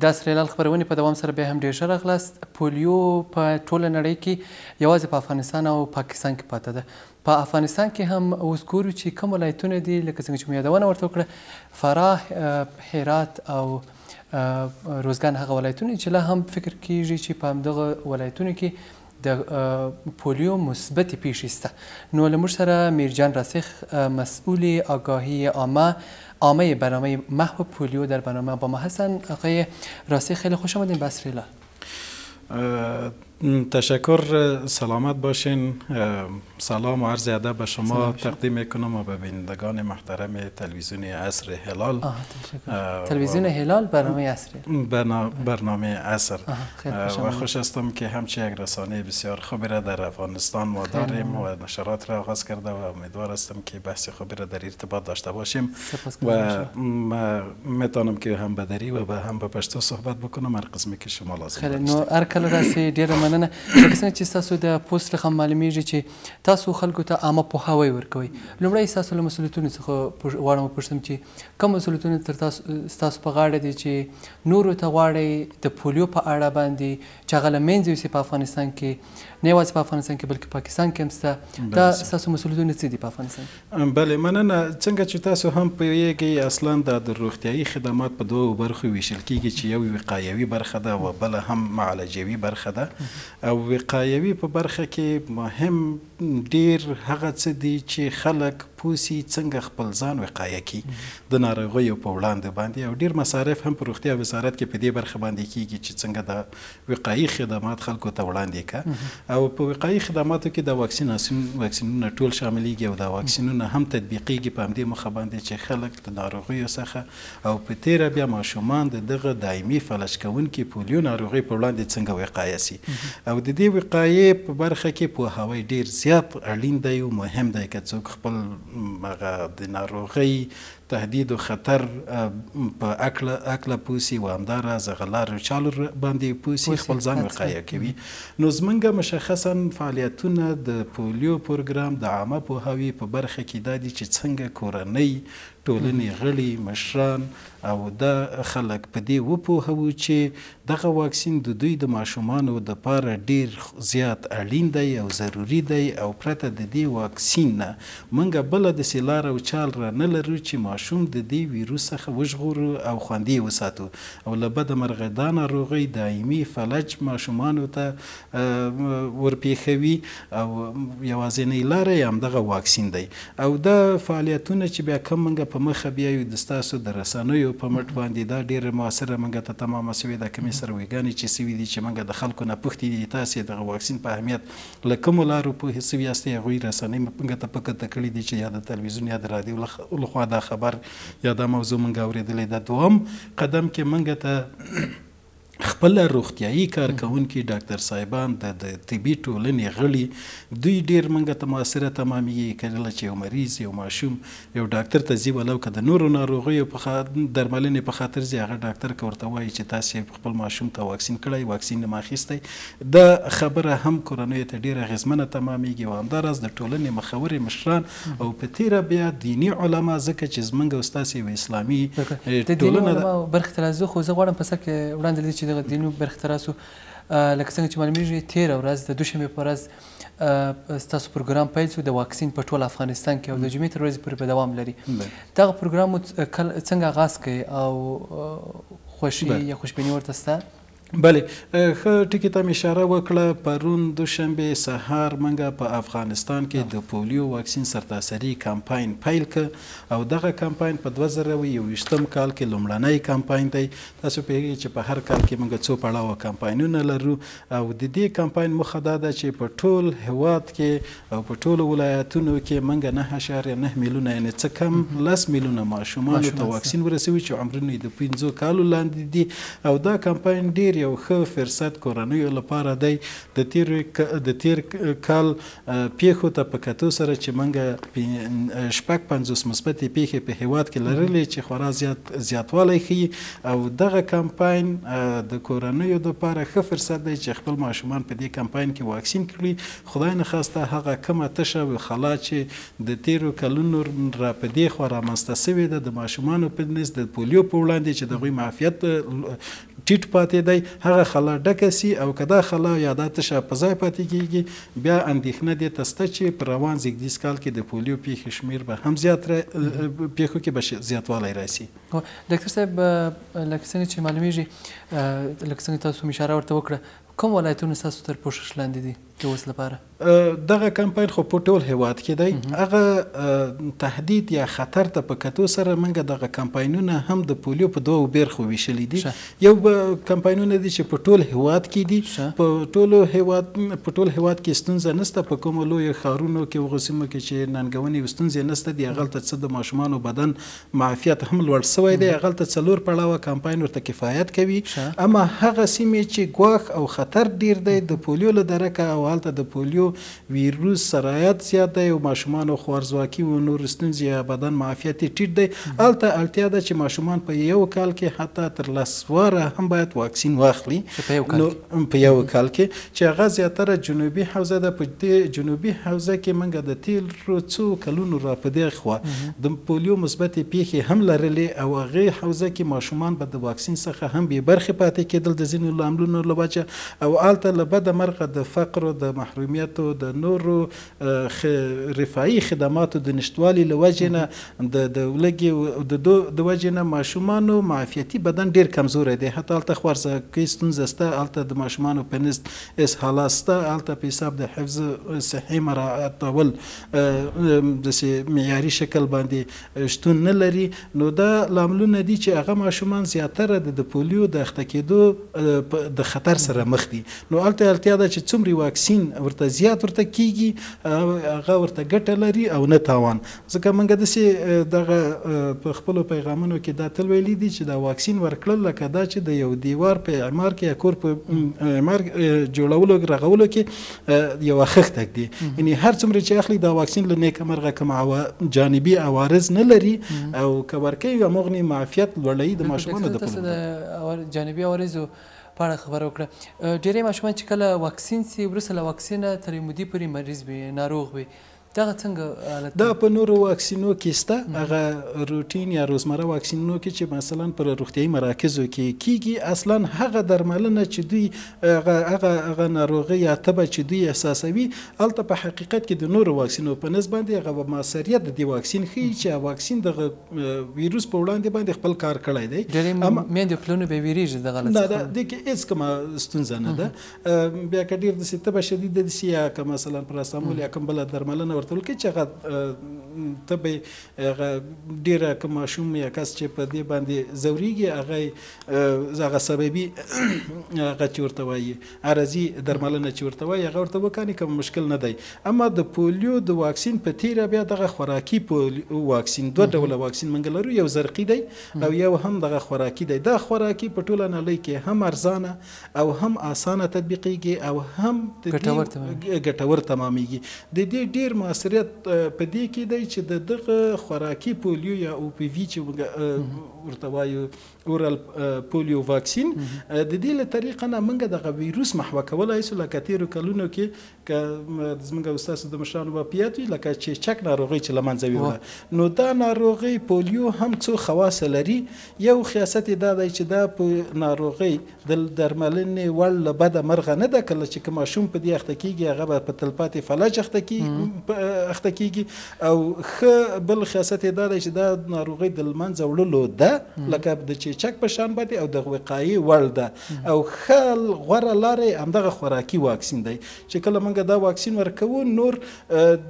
د سریلال خپرونې په دوام سره بیا هم ډېر ښه راغلاست. پولیو په ټوله نړۍ کې یوازې په افغانستان او پاکستان کې پاته ده. په افغانستان کې هم اوس ګورو چې کوم ولایتونه دي لکه څنګه چې مو یادونه ورته وکړه، فراه، هرات او روزګان هغه ولایتونه چې لا هم فکر کېږي چې په همدغه ولایتونو کې د پولیو مثبتې پیښې شته. نو له موږ سره میرجان راسخ، مسئول آگاهی عامه برنامه محو پولیو در برنامه با ما هستن. آقای راسخ خیلی خوش آمدین به سریلال. تشکر، سلامت باشین. سلام و عرض ادب به شما تقدیم میکنم و به بینندگان محترم تلویزیون عصر هلال. تلویزیون هلال برنامه عصر، برنامه عصر. و خوش هستم که همچه یک رسانه بسیار خوبی را در افغانستان ما داریم و نشرات را آغاز کرده و امیدوار هستم که بحث خوبی را در ارتباط داشته باشیم و میتونم که هم به دری و هم به پشتو صحبت بکنم هر قسمی که شما لازم داشته. نو هر کله راسي ډیره مننه. لکه څنګه چې ستاسو د پوسټ څخه معلومیږي چې تاسو خلکو ته عامه پوهاوی ورکوئ. لومړی ستاسو له مسؤلیتونو څخه غواړم وپوښتم چې کوم مسؤلیتونه ستاسو په غاړه دي چې نورو ته غواړئ د پولیو په اړه باندې چې هغه له منځه یوسي په افغانستان کې، نه یوازې په افغانستان کې بلکې پاکستان کې هم شته. دا ستاسو مسؤلیتونه څه دي په افغانستان کې؟ بله، مننه. څنګه چې تاسو هم پوهیږئ اصلا د روغتیایي خدمات په دوو برخو ویشل کیږي چې یو وقایوي برخه ده او بله هم معالجوي برخه ده. او وقایوي په برخه کې مهم ډیر هغه څه دي چې خلک پوسی څنګه خپل ځان وقایه کی د ناروغیو په وړاندې باندې، او ډیر مصارف هم په روغتیا وزارت کې په دې برخه باندې کیږي چې څنګه د وقایي خدمات خلکو ته وړاندې کا. او په وقایي خدماتو کې د واکسینونه ټول شاملېږي او د واکسینونه هم تطبیقېږي په همدې موخه باندې چې خلک د ناروغیو څخه او په تیره بیا ماشومان د دغه دایمي فلج کوونکي پولیو ناروغۍ په وړاندې څنګه وقایه سي. او د دې وقایې په برخه کې پوهاوی ډیر زیات اړین دی او مهم دی که څوک خپل د ناروغۍ تهدید و خطر په اکله پوسی و همداراز غلار چالو باندې پوسی خپل ځان وقایه کوي. نو زمونږ مشخصا فعالیتونه د پولیو پروګرام د عامه پوهاوي په برخه کې دا دي چې څنګه کورنۍ، ټولنې غړي، مشران او د خلک په دې وپوهوو چې دغه واکسین د دوی د ماشومانو دپاره ډیر زیات اړین دی او ضروري دی، او پرته د دې واکسین نه موږ بله داسې لار او چال را نه لرو چې ماشوم د دې ویروس څخه وژغورو او خوندي یې وساتو. او له بده مرغه دا ناروغۍ دایمي فلج ماشومانو ته ورپېښوي او یوازینۍ لاره یې همدغه واکسین دی. او دا فعالیتونه چې بیا کوم موږ په مخه بیایو د ستاسو د رسنیو په مټ باندې دا ډېره مؤثره موږ ته تمامه سوې ده. کومې سرویګانې چې سوي دي چې موږ د خلکو نه پوښتې دي تاسې دغه واکسین په اهمیت له کومو لارو پوهې سوي یاستئ، هغوی رسنۍ موږ ته په کته کړي دي چې یا د تلویزیون یا د رادیو لخوا دا خبر یا دا موضوع موږ اورېدلی ده. دوم قدم کې موږ ته خپل روغتیایي کارکوونکي ډاکټر صاحبان د طبي ټولنې غړي دوی ډیر موږ ته مؤثره تمامیږي. کله چې یو مریض، یو ماشوم یو ډاکټر ته ځي ولو که د نورو ناروغیو درملنې په خاطر ځي، هغه ډاکټر که ورته وایي چې تاسې خپل ماشوم ته واکسین کړی، واکسین یې اخیستی، دا خبره هم کورنیو ته ډیره اغېزمنه تمامیږي. او همداراز د ټولنې مخورې مشران او په تیره بیا دیني علما، ځکه چې زموږ او ستاسې یو اسلامي ټولنه ده. برخې ته راځو، خو زه غواړم په سر کې وړاندې لیدل چې دغه دیني برخې ته راسو. لکه څنګه چې معلومیږي تېره ورځ د دوشنبې په ورځ ستاسو پروګرام پیل شو د واکسین په ټول افغانستان کې او د جمعې تر ورځې پورې به دوام لري. دغه پروګرام مو څنګه آغاز کړئ او خوښي یا خوشبیني ورته شته؟ بله، ښه ټکي ته مې اشاره وکړه. پرون دوشنبې سهار موږ په افغانستان کې د پولیو واکسین سرتاسري کمپاین پیل کړ او دغه کمپاین په 2021 کال کې لومړنی کمپاین دی. تاسو پوهیږئ چې په هر کال کې موږ څو پړاوه کمپاینونه لرو او د دې کمپاین موخه دا ده چې په ټول هیواد کې او په ټولو ولایتونو کې موږ 9.9 میلیونه یعنې څه کم 10 میلیونه ماشومانو ته واکسین ورسوي چې عمرونه یې د 15 کالو لاندې دي. او دا کمپاین ډېر یو ښه فرصت کورنیو لپاره دی د تیر کال پیښو ته په کتو سره چې موږ 50 مثبتې پیښې په هیواد کې لرلې چې خورا زیاتوالی ښیي او دغه کمپاین د کورنیو دپاره ښه فرصت دی چې خپل ماشومان په دې کمپاین کې واکسین کړي. خدای نخواسته هغه کومه تشه خلا چې د تیرو کلونو را په دې خوا رامنځته سوې ده د ماشومانو په نس د پولیو په وړاندې چې د هغوی معافیت ټیټ پاتې دی هغه خلا ډکه سي او که دا خلا یا دا تشه په ځای پاتې کېږي بیا اندېښنه دې ته شته چې په روان زیږدیز کال کې د پولیو پیښې شمېر به هم پیښو کې به زیاتوالی راسي. ډاکټر صاحب لکه څنګه چې معلومیږي لکه څنګه تاسو هم اشاره ورته وکړه کوم ولایتونه ستاسو تر پوښښ لاندې دي د اوس لپاره؟ دغه کمپاین خو په ټول هیواد کې دی. هغه تهدید یا خطر ته په کتو سره موږ دغه کمپاینونه هم د پولیو په دوو برخو ویشلي دي. یو کمپاینونه دي چې په ټول هیواد کې دي په ټول هیواد کې ستونزه نشته. په کومو لویو ښارونو کې هغو سیمو کې چې ننګونې ستونزې نشته دي هغلته څه د ماشومانو بدن معافیت هم لوړ سوی دی هغلته 4 پړاوه کمپاین ورته کفایت کوي. اما هغه سیمې چې ګواښ او خطر ډیر دی د پولیو له درکه او هلته د پولیو ویروس سرایت زیات دی او ماشومانو خوارزواکي و نور ستونزې یا بدن معافیت ټیټ دی هلته اړتیا ده چې ماشومان په یو کال کې حتی تر 10 واره هم باید واکسین واخلي په یو کال کې چې هغه زیاتره جنوبي حوزه ده. په دې جنوبي حوزه کې موږ د تیرو څو کلونو را په دې خوا د پولیو مثبتې پیښې هم لرلې او هغې حوزه کې ماشومان به د واکسین څخه هم بې برخې پاتې کېدل د ځینو لاملونو له وجه او هلته له بده مرغه د فقر د محرومیت د نورو رفاهي خدماتو د نشتوالي له وجې نه د لږې د وجې نه ماشومانو معافیتي بدن ډیر کمزوری دی. حتی هلته خوارزواکۍ ستونزه شته هلته د ماشومانو په نسبت اسهالات شته هلته په حساب د حفظ صحي مراعاتول داسې معیاري شکل باندې شتون نه لري. نو دا لاملونه دي چې هغه ماشومان زیاتره د پولیو د اخته کېدو د خطر سره مخ دي. نو هلته اړتیا ده چې څومره واکسین ورته زیات ورته کیږي هغه ورته ګټه لري او نه تاوان. ځکه موږ داسې دغه په خپلو پیغامونو کې دا تل ویلي دي چې دا واکسین ورکړل لکه دا چې د یو دیوار په اعمار کې یا کور په اعمار جوړولو رغولو کې یوه خښته ږدي. یعنې هر څومره چې اخلي دا واکسین له نیکه مرغه کوم جانبي عوارض نه لري او که ورکوي همغومره معافیت لوړوي د ماشومانو د جانبي عوارضو په اړه خبره وکړه. ډېری ماشومان چې کله واکسین سي وروسته له واکسینه تر یوې مودې پورې مریض وي ناروغ وي دغه څنګه حالت دا په نورو واکسینو کې شته هغه روټین یا روزمره واکسینونو کې چې مثلا پر روغتیایي مراکزو کې کیږي اصلا هغه درملنه چې دوی هغه ناروغي یا تبه چې دوی احساسوي هلته په حقیقت کې د نورو واکسینو په نسبت باندې هغه موثریت د دې واکسین ښیي چې واکسین دغه ویروس په وړاندې باندې خپل کار کړی دی. ډېرې میندې پلونه به ویریږي دغه له څخه نه دې کې هېڅ کومه ستونزه نه ده. بیا که ډېر داسې تبه شدیده داسې یا که مثلا پراسټامول یا کوم بله درملنه ورته ورکړي چې هغه تبه هغه ډېره که ماشوم یا کس چې په دې باندې ځورېږي هغه سببي هغه چې ورته وایي عرضي درملنه چې ورته وایي هغه ورته وکړي کوم مشکل نه دی. اما د پولیو د واکسین په تیره بیا دغه خوراکي واکسین دوه ډوله واکسین موږ لرو یو زرقي دی او یو هم دغه خوراکي دی. دا خوراکي په ټوله نړۍ کې هم ارزانه او هم اسانه تطبیقیږي او هم ګټور تمامیږي. د دې ډېر موثریت په دې کې دی چې د دغه خوراکي پولیو یا او پی وي چې ورته وایو اورال پولیو واکسین د دې له طریقه نه موږ دغه ویروس محوه کولی سو. لکه تیرو کلونو کې که زموږ ستاسو د مشرانو به په یاد وي لکه چې چک ناروغۍ چې له منځه ویوړه نو دا ناروغۍ پولیو هم څو خواص لري. یو خاصیت دا دی چې دا په ناروغۍ د درملنې وړ له بده مرغه نه ده. کله چې که ماشوم په دې اخته کېږي هغه به په تلپاتې فلج اخته کېږي او ښه بل خاصیت دا دی چې دا ناروغۍ د لمنځه وړلو ده لکه د چیچک په شان باندې او د وقایې وړ ده او ښه غوره لارې همدغه خوراکي واکسین دی چې کله موږ دا واکسین ورکوو نور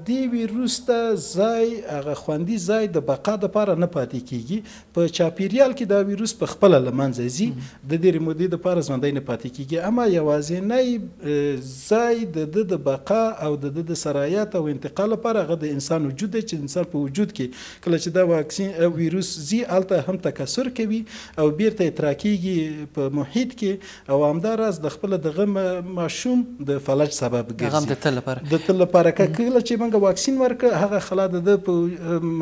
دې ویروس ته ځای هغه خوندي ځای د بقا دپاره نه پاتې کېږي. په چاپیریال کې دا ویروس په خپله له منځه ځي د ډېرې مودې دپاره ژوندی نه پاتې کېږي. اما یوازینی ځای د ده د بقا او د ده د سرایت او انتقال بقا لپاره هغه د انسان وجود دی چې انسان په وجود کې کله چې دا واکسین ویروس ځي هلته هم تکثر کوي او بیرته یې تراکیږي په محیط کې او همداراز د خپله دغه ماشوم د فلج سبب ګرځي د تل لپاره که کله چې موږ واکسین ورکړه هغه خلا د ده په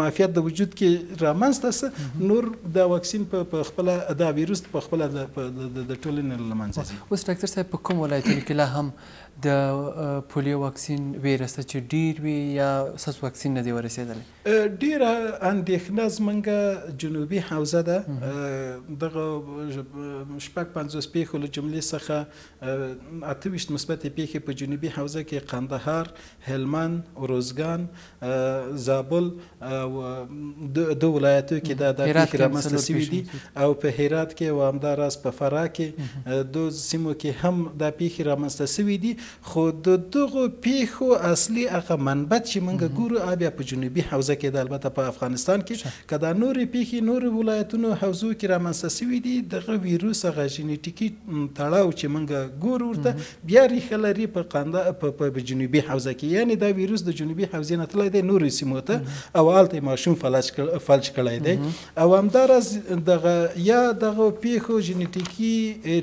معافیت د وجود کې رامنځته سه نور دا واکسین په خپله دا ویروس په خپله د ټولنې له منځه ځي. اوس ډاکټر صاحب په کوم ولایتونو کې لا هم د پولیو واکسین ویره شته چې ډېر وي یا ستاسو واکسین نه دی ورسېدلی؟ ډېره اندېښنه زموږ جنوبي حوزه ده. دغه 56 پیښو له جملې څخه 28 مثبتې پیښې په جنوبي حوزه کې قندهار، هلمند، اروزګان، زابل او دو ولایتو کې دا پیښې رامنځته شوي دي او په هرات کې او همداراز په فراه کې دو سیمو کې هم دا پیښې رامنځته شوي دي. خو د دغو پیښو اصلي هغه منبع چې موږ ګورو بیا په جنوبي حوزه کې ده. البته په افغانستان کې که دا نورې پیښې نورو ولایتونو حوزو کې رامنځته شوي دي دغه ویروس هغه ژینیټیکي تړاو چې موږ ګورو ورته بیا ریښه لري په جنوبي حوزه کې، یعنې دا ویروس د جنوبي حوزې نه تللی دی نورو سیمو ته او هلته ماشوم فلج کړی دی او همداراز دغه یا دغه پیښو ژینیټیکي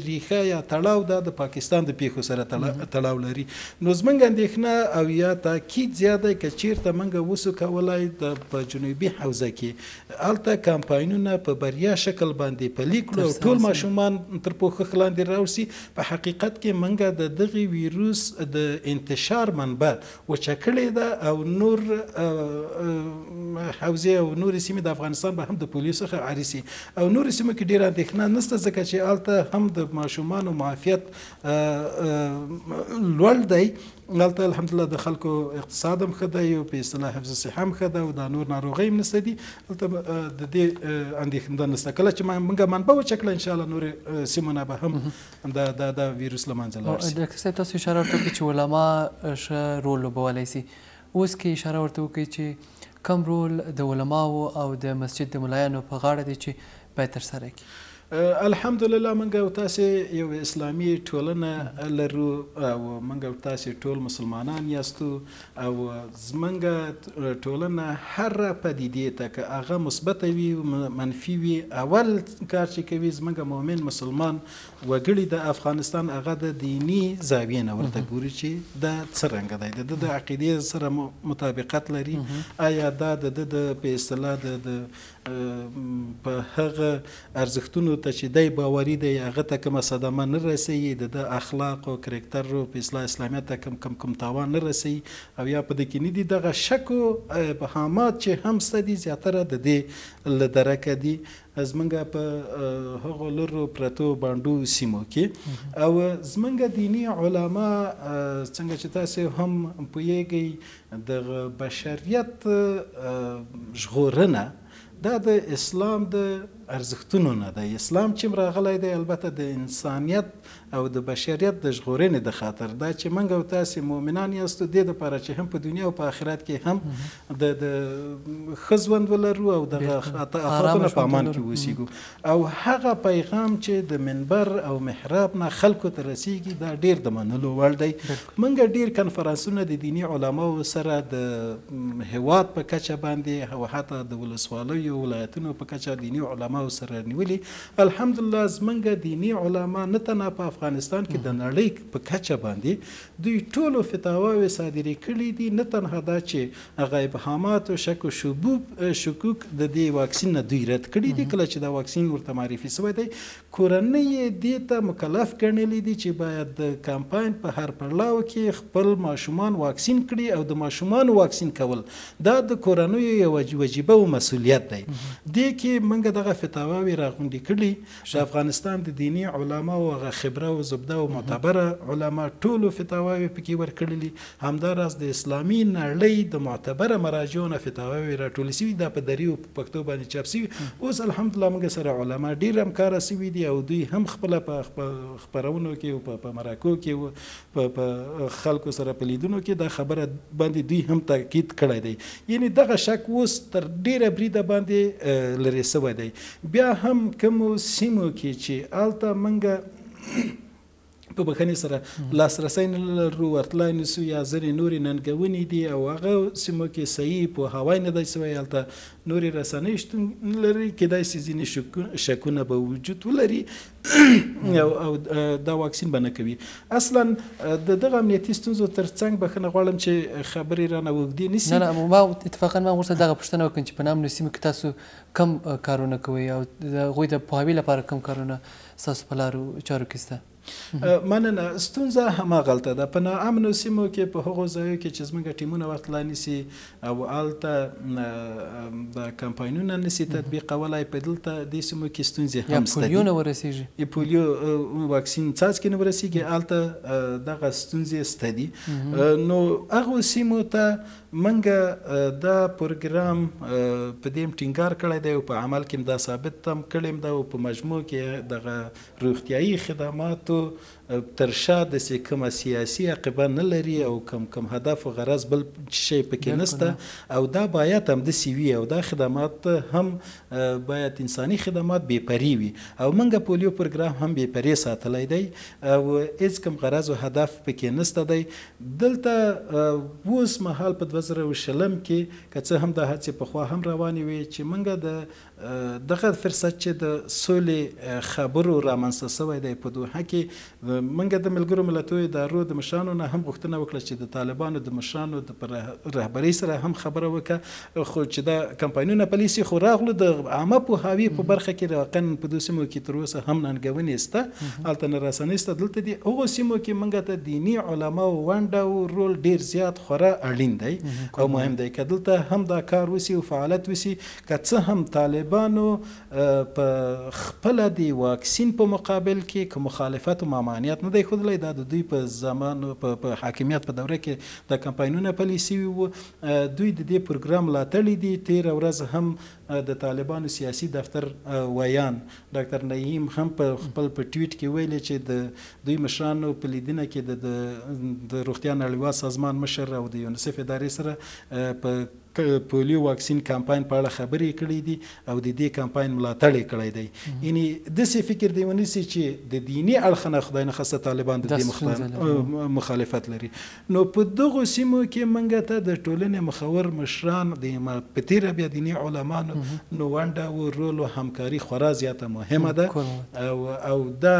ریښه یا تړاو دا د پاکستان د پیښو سره تړاو لري. نو زموږ اندېښنه او یا تاکید زیات دی که چیرته موږ وسو کولی په جنوبي حوزه کې هلته کمپاینونه په بریا شکل باندې پلي کړو او ټول ماشومان تر پوښښ لاندې راوسي. په حقیقت کې موږ د دغې ویروس د انتشار منبع وچه کړې ده او نور حوزې او نورې سیمې د افغانستان به هم د پولیو څخه عاري سي او نورې سیمو کې ډېره اندېښنه نشته ځکه چې هلته هم د ماشومانو معافیت لوړ دی. هلته الحمدلله د خلکو اقتصاد هم ښه دی او په اصطلاح حفظ صحه هم ښه ده او دا نور ناروغۍ هم نشته دي. هلته د دې اندېښنه نشته. کله چې موږ منبع وچه کړه انشاءالله نورې سیمو نه به هم دا ویروس له منځه لاړ شي. ډاکټر صاحب تاسو اشاره ورته وکړئ چې علما ښه رول لوبولی سي. اوس کې اشاره ورته وکړئ چې کوم رول د علماو او د مسجد د ملایانو په غاړه دی چې باید ترسره کړي؟ الحمدلله موږ او تاسې یو اسلامي ټولنه لرو او موږ او تاسې ټول مسلمانان یاستو او زموږ ټولنه هر پدیدې ته که هغه مثبته وي منفي وي اول کار چې کوي زموږ مؤمن مسلمان وګړي د افغانستان هغه د دیني زاویې نه ورته ګوري چې دا څرنګه دی د عقیدې سره مطابقت لري آیا دا د په اصطلاح د په هغه ارزښتونو ته چې دی باوري دی هغه ته کومه صدمه نه رسوي د اخلاق او کرکټر په اصلاح اسلامیت ته کوم تاوان نه رسوي او یا په دې کې نه دي دغه شک او بهامات چې هم شته دي زیاتره د دې له درکه دي زمونږ په هغو لرو پرتو بانډو سیمو کې او زمونږ دیني علما څنګه چې تاسې هم پوهیږئ د بشریت ژغورنه دا د اسلام د ارزښتونو نه دی. اسلام چې راغلی دی البته د انسانیت او د بشریت د ژغورنې د خاطر دا چې موږ او تاسې مؤمنان یاستو دې دپاره چې هم په دنیا او په آخرت کې هم د ښه ژوند ولرو او دغه آفاتونه په امان کې اوسیږو او هغه پیغام چې د منبر او محراب نه خلکو ته رسیږي دا ډېر د منلو وړ دی. موږ ډېر کنفرانسونه د دیني علماو سره د هېواد په کچه باندې او حتی د ولسوالیو ولایتونو په کچه دیني علما سره نیولي. الحمدلله زمونږ دینی علما نه تنها په افغانستان کې د نړۍ په کچه باندې دوی ټولو فتاواوې صادرې کړي دي. نه تنها دا چې هغه ابهامات او شک او شکوک د دې واکسین نه دوی رد کړي دي کله چې دا واکسین ورته معرفي شوی دی کورنۍ یې دې ته مکلف ګڼلی دي چې باید د کمپاین په هر پړاو کې خپل ماشومان واکسین کړي او د ماشومانو واکسین کول دا د کورنیو یو وجیبه او مسؤلیت دی. دې کې موږ دغه فتاواوې راغونډې کړي د افغانستان د دیني علما او هغه خبره او زبده او معتبره علما ټولو فتاواوې پکې ورکړلي. همداراز د اسلامي نړۍ د معتبره مراجعو نه فتاواوې راټولې شوي دا په دري او په پښتو باندې چاپ شوي. اوس الحمدلله موږ سره علما ډېر همکاره شوي دي او دوی هم خپله په خپرونو کې او په مرکو کې او په خلکو سره په لیدونو کې دا خبره باندې دوی هم تاکید کړی دی. یعنې دغه شک اوس تر ډېره بریده باندې لرې شوی دی. بیا هم کومو سیمو کې چې هلته موږ په بخښنې سره لاسرسی نه لرو، ورتلای نه سو، یا ځینې نورې ننګونې دي او هغه سیمو کې صحیح پوهاوی نه دی سوی، هلته نورې رسنۍ شتون لري، کیدای شي ځینې شکونه به وجود ولري او دا واکسین به نه کوي. اصلا د دغه امنیتي ستونزو ترڅنګ بخښنه غواړم چې خبرې رانه اوږدې نیسي. نه ما اتفاقا ما ورسره دغه پوښتنه وکړم چې په نامنو سیمو کې تاسو کم کارونه کوئ او د هغوی د پوهاوي لپاره کم کارونه ستاسو په لارو چارو کې شته؟ مننه. ستونزه هماغلته ده په ناامنو سیمو کې، په هغو ځایو کې چې زموږ ټیمونه ورتلای نیسي او هلته د کمپاینونه نسي تطبیقولی، په دلته دې سیمو کې ستونزې هم شته دي. پولیو نه ورسیږي، پولیو واکسین څاڅکي نه ورسیږي، هلته دغه ستونزې شته دي. نو هغو سیمو ته منګه دا پروګرام په دې ټینګار کړی دی او په عمل کې دا ثابت هم کړی ده او په مجموع کې دغه روغتیایي خدماتو تر شا داسې کومه سیاسي عقبه نه لري او کم هدف و غرض بل شی پکې نسته او دا باید همداسې وي او دا خدمات هم باید انساني خدمات بېپرې وي او موږ پولیو پروګرام هم بېپرې ساتلی دی او هېڅ کوم غرض و هدف پکې نسته دی. دلته اوس مهال په 2020 کې که څه هم دا هڅې پخوا هم روانې وي چې موږ د دغه فرصت چې د سولې خبرو رامنځته شوی دی په دوحه کې، موږ د ملګرو ملتونو ادارو د مشرانو نه هم غوښتنه وکړه چې د طالبانو د مشرانو د رهبرۍ سره هم خبره وکړه، خو چې دا کمپاینونه پلیسي خو راغلو د عامه پوهاوي په برخه کې واقعا په دو سیمو کې تر اوسه هم ننګونې شته، هلته نه رسنۍ شته. دلته دي هغو سیمو کې موږ ته دیني علماو ونډه او رول ډېر زیات خورا اړین دی او مهم دی. که دلته هم دا کار وسي او فعالیت وسي، که څه هم طالبانو په خپله د واکسین په مقابل کې که مخالفت و ممانعت نه دی ښودلی، دا د دوی په زمان په حاکمیت په دوره کې د کمپاینونه پلي سوي وو، دوی د دې پروګرام ملاتړي دي. تېره ورځ هم د طالبانو سیاسي دفتر ویان ډاکټر نعیم هم په خپل په ټویټ کې ویلي چې د دوی مشرانو په لیدنه کې د روغتیا نړیوال سازمان مشر او د یونیسف ادارې سره په پولیو واکسین کمپاین په اړه خبرې کړې دي او د دې کمپاین ملاتړ یې کړی دی. یعنې داسې فکر دی ونیسي چې د دیني اړخ نه خدای نخواسته طالبان د دې مخالفت لري. نو په دغو سیمو کې موږ ته د ټولنې مخور مشران په تېره بیا دیني علمانو نو ونډه او رول او همکاري خورا زیاته مهمه ده او دا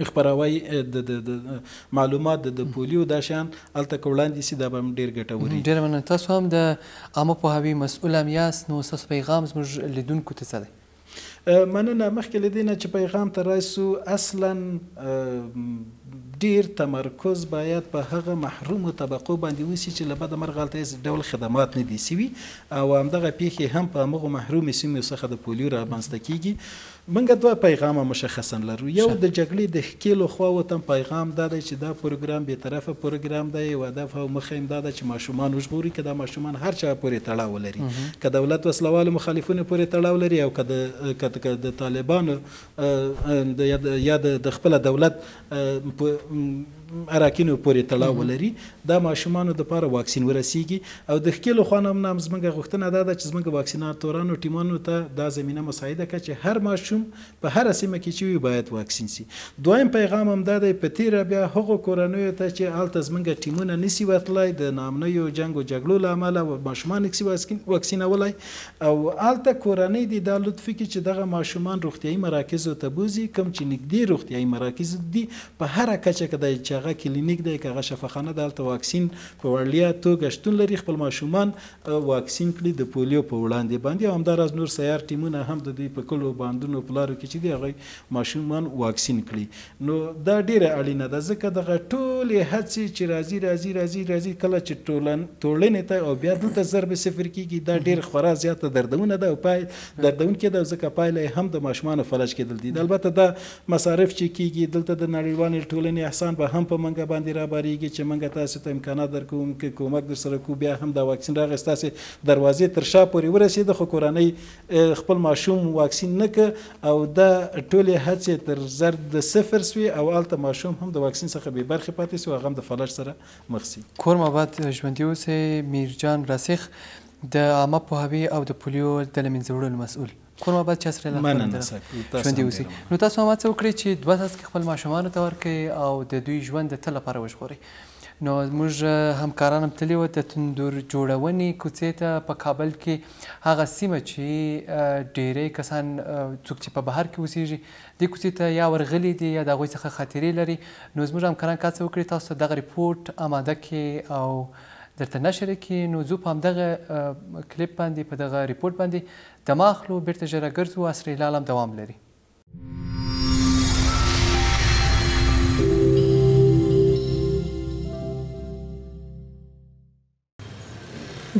خپراوی د معلومات د پولیو دا شیان هلته که وړاندې سي دا به هم ډېر ګټور وي. ډېره مننه. تاسو هم د عامه پوهاوي مسؤل هم یاست، نو ستاسو پیغام زموږ لیدونکو ته څه دی؟ مننه. مخکې له دې نه چې پیغام ته راسو، اصلا ډیر تمرکز باید په هغه محرومو طبقو باندې وسي چې له بده مرغه هلته هېڅ ډول خدمات نه دي سوي او همدغه پیښې هم په همغو محرومې سیمو څخه د پولیو رامنځته کیږي. موږ دوه پیغامه مشخصا لرو. یو د جګړې د ښکېلو خواوو ته پیغام دا دی چې دا پروګرام بېطرفه پروګرام دی او هدف او مخه یې دا ده چې ماشومان وژغوري، که دا ماشومان هر چا پورې تړاو لري، که دولت وسلوالو مخالفینو پورې تړاو لري او که د طالبانو یا د خپله دولت اراکینو پورې تړاو ولري، دا ماشومانو دپاره واکسین ورسیږي او د ښکېلو خوا نه هم زموږ غوښتنه دا ده چې زموږ واکسیناتورانو ټیمانو ته دا زمینه مساعده کړه چې هر ماشوم په هره سیمه کې چې وي باید واکسین سي. دویم پیغام هم دا دی په تېره بیا هغو کورنیو ته چې هلته زموږ ټیمونه نسي ورتلی د ناامنیو جنګ و جګړو له امله ماشومان نسي واکسینولی او هلته کورنۍ دي دا لطف وکړي چې دغه ماشومان روغتیایي مراکزو ته بوځي، کوم چې نږدې روغتیایي مراکز دي په هره کچه کې دی چې هغه کلینیک دی که هغه شفاخانه ده، هلته واکسین په وړیا توګه شتون لري، خپل ماشومان واکسین کړي د پولیو په وړاندې باندې او همداراز نور سیار ټیمونه هم د دوی په کلو باندونو په لارو کې چې دي هغوی ماشومان واکسین کړي. نو دا ډېره اړینه ده ځکه دغه ټولې هڅې چې راځي کله چې ټولنې ته او بیا دلته ضرب صفر کېږي دا ډېر خورا زیاته دردونه ده او دردونکې ده ځکه پایله یې هم د ماشومانو فلج کېدل دي. البته دا مصارف چې کېږي دلته د نړیوالې ټولنې احسان به هم په منګه باندې راباریږي چې موږ تاسو ته امکانات درکوم که کومک در سره کوو، بیا هم دا واکسین راغی ستاسې دروازې تر شا پورې ورسېده خو کورنۍ خپل ماشوم واکسین نه که او دا ټولې هڅې تر ضرب د صفر سوې او هلته ماشوم هم د واکسین څخه بې برخې پاتې سو، هغه هم د فلج سره مخ سي. کور ماباد ژوندي اوسئ. میرجان راسخ د عامه پوهاوي او د پولیو د له منځه وړلو مسؤل، کورما باید چې سره مننه ژوندي اوسي. نو تاسو هم هڅه وکړئ چې 2 څاڅکي خپل ماشومانو ته ورکړئ او د دوی ژوند د تل لپاره وژغورئ. نو موږ همکاران هم تللي وو د تندور جوړونې کوڅې ته په کابل کې، هغه سیمه چې ډېری کسان څوک چې په بهر کې اوسېږي دې کوڅې ته یا ورغلي دي یا د هغوی څخه خاطرې لري. نو زموږ همکاران که هڅه وکړي تاسو ته دغه ریپورټ اماده کړي او درته نشر کړي. نو زه په همدغه کلیپ باندې، په دغه ریپورټ باندې دمه اخلو، بیرته ژر راګرځو. عصر هلال هم دوام لري.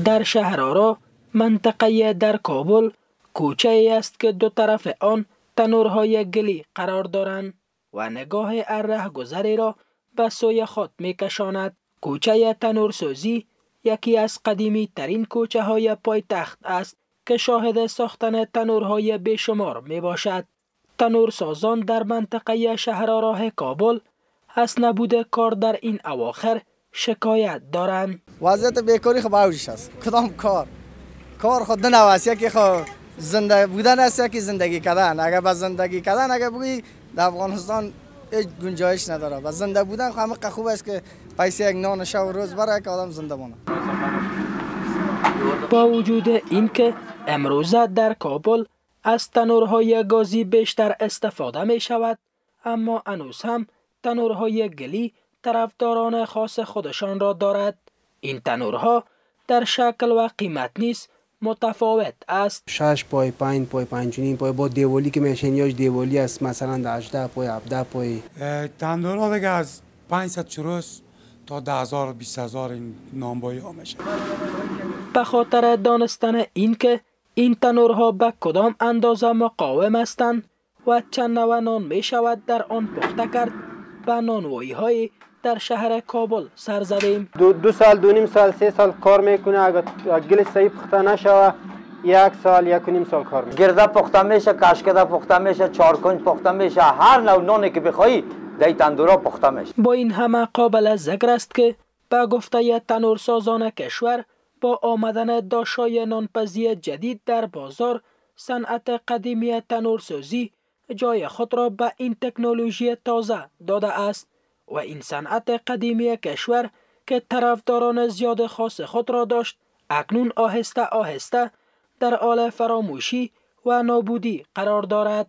در شهرآرا منطقه در کابل کوچه‌ای است که دو طرف آن تنورهای گلی قرار دارند و نگاه هر رهگذری را به سوی خود می‌کشاند. کوچه تنورسازی یکی از قدیمی ترین کوچه های پایتخت است که شاهد ساختن تنورهای بیشمار می باشد. تنورسازان در منطقه شهرآرا کابل از نبود کار در این اواخر شکایت دارند. وضعیت بیکاری خب اوجش است. کدام کار خود نوست، یکی خود زنده بودن است، یکی زندگی کردن. اگر با زندگی کردن اگر بگویی در افغانستان هیچ گنجایش نداره. و زنده بودن خب همه خوب است که پیسه یک نان شب و روز برای که آدم زنده مونه. با وجود اینکه امروزه در کابل از تنورهای گازی بیشتر استفاده می شود، اما هنوز هم تنورهای گلی طرفداران خاص خودشان را دارد. این تنورها در شکل و قیمت نیز متفاوت است. 6 پای 5 پای 5.5 پای با دیوالی که میشن یا دیوالی است، مثلا 18 پای 17 پای. تندورها دیگه از 500 چروس تا 10,000 20,000 این نامبایی ها میشه. به خاطر دانستن اینکه این تنورها به کدام اندازه مقاوم هستند و چند نوع نان می شود در آن پخته کرد، به نانوایی های در شهر کابل سر زدیم. 2 سال 2.5 سال 3 سال کار میکنه. اگر گلش صحیح پخته نشوه 1 سال 1.5 سال کار میکنه. گرده پخته میشه، کشکده پخته میشه، 4 کنج پخته میشه، هر نوع نانی که بخوایی در تندورها پخته میشه. با این همه قابل ذکر است که به گفته تنورسازان کشور با آمدن داشای نانپزی جدید در بازار، صنعت قدیمی تنورسازی جای خود را به این تکنولوژی تازه داده است و این صنعت قدیمی کشور که طرفداران زیاد خاص خود را داشت، اکنون آهسته آهسته در حال فراموشی و نابودی قرار دارد.